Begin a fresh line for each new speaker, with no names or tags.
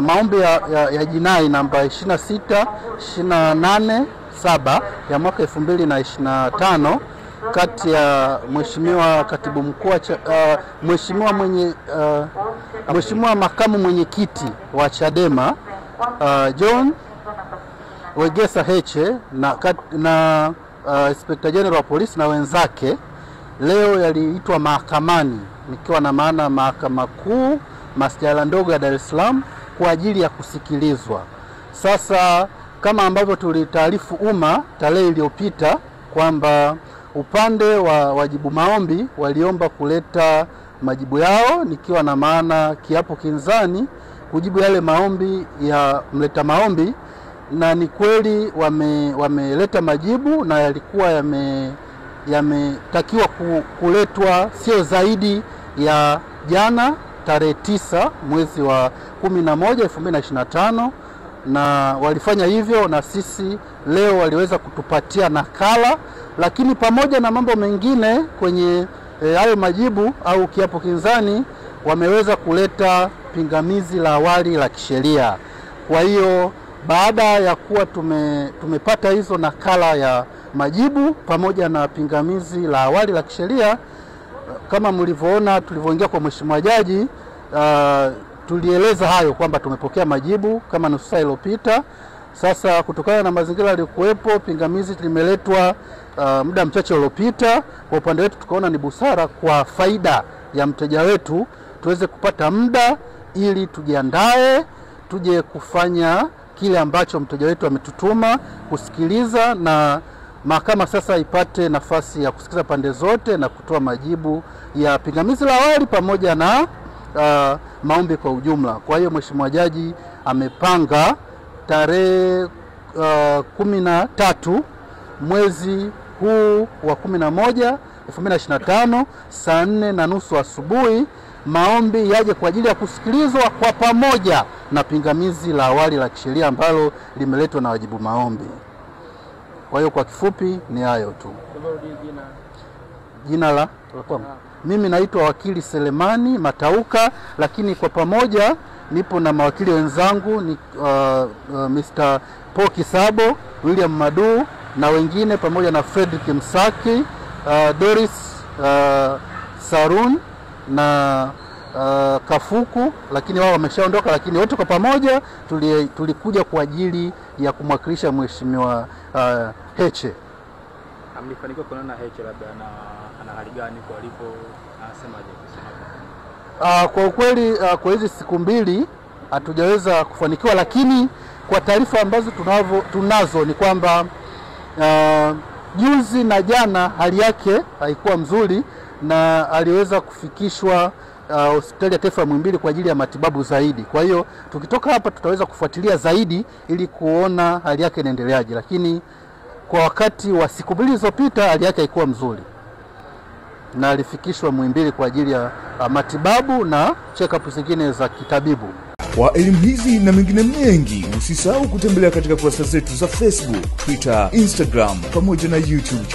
maombi ya jinai namba 26287 ya mwaka 2025 kati ya Mheshimiwa Katibu Mkuu Mheshimiwa Makamu Mwenyekiti wa Chadema John Wegesa Heche na Inspector General wa Polisi na wenzake leo yaliitwa mahakamani, nikiwa na maana Mahakama Kuu Masjala ndogo ya Dar es Salaam kwa ajili ya kusikilizwa. Sasa kama ambavyo tulitaarifu umma tarehe iliyopita kwamba upande wa wajibu maombi waliomba kuleta majibu yao, nikiwa na maana kiapo kinzani kujibu yale maombi ya mleta maombi, na ni kweli wameleta majibu na yalikuwa yametakiwa kuletwa sio zaidi ya jana tarehe 9 mwezi wa 11 2025, na walifanya hivyo, na sisi leo waliweza kutupatia nakala. Lakini pamoja na mambo mengine kwenye hayo majibu au kiapo kinzani, wameweza kuleta pingamizi la awali la kisheria. Kwa hiyo baada ya kuwa tumepata hizo nakala ya majibu pamoja na pingamizi la awali la kisheria, kama mlivyoona tulivyoingia kwa Mheshimiwa Jaji, tulieleza hayo kwamba tumepokea majibu kama nusu saa iliyopita. Sasa kutokana na mazingira yaliyokuwepo, pingamizi limeletwa muda mchache uliopita. Kwa upande wetu tukaona ni busara kwa faida ya mteja wetu tuweze kupata muda ili tujiandae tuje kufanya kile ambacho mteja wetu ametutuma kusikiliza, na mahakama sasa ipate nafasi ya kusikiliza pande zote na kutoa majibu ya pingamizi la awali pamoja na maombi kwa ujumla. Kwa hiyo Mheshimiwa Jaji amepanga tarehe 13 mwezi huu wa 11 2025 saa 4:30 asubuhi maombi yaje kwa ajili ya kusikilizwa kwa pamoja na pingamizi la awali la kisheria ambalo limeletwa na wajibu maombi. Kwa hiyo kwa kifupi ni hayo tu. Jina la mimi naitwa wakili Selemani Matauka, lakini kwa pamoja nipo na mawakili wenzangu ni Mr. Paul Kisabo, William Madu na wengine, pamoja na Frederick Msaki, Doris Sarun na Kafuku, lakini wao wameshaondoka, lakini wote kwa pamoja tulikuja kwa ajili ya kumwakilisha Mheshimiwa Heche.
Amefanikiwa kuona Heche labda ana hali gani kwa alipo, anasemaje kusema?
Kwa ukweli kwa hizi siku mbili hatujaweza kufanikiwa, lakini kwa taarifa ambazo tunazo ni kwamba juzi na jana hali yake haikuwa mzuri na aliweza kufikishwa hospitali ya taifa Muhimbili kwa ajili ya matibabu zaidi. Kwa hiyo tukitoka hapa tutaweza kufuatilia zaidi ili kuona hali yake inaendeleaje, lakini kwa wakati wa siku mbili zilizopita hali yake haikuwa mzuri na alifikishwa Muhimbili kwa ajili ya matibabu na check-up zingine za kitabibu.
Kwa elimu hizi na mengine mengi, usisahau kutembelea katika kurasa zetu za Facebook, Twitter, Instagram pamoja na YouTube.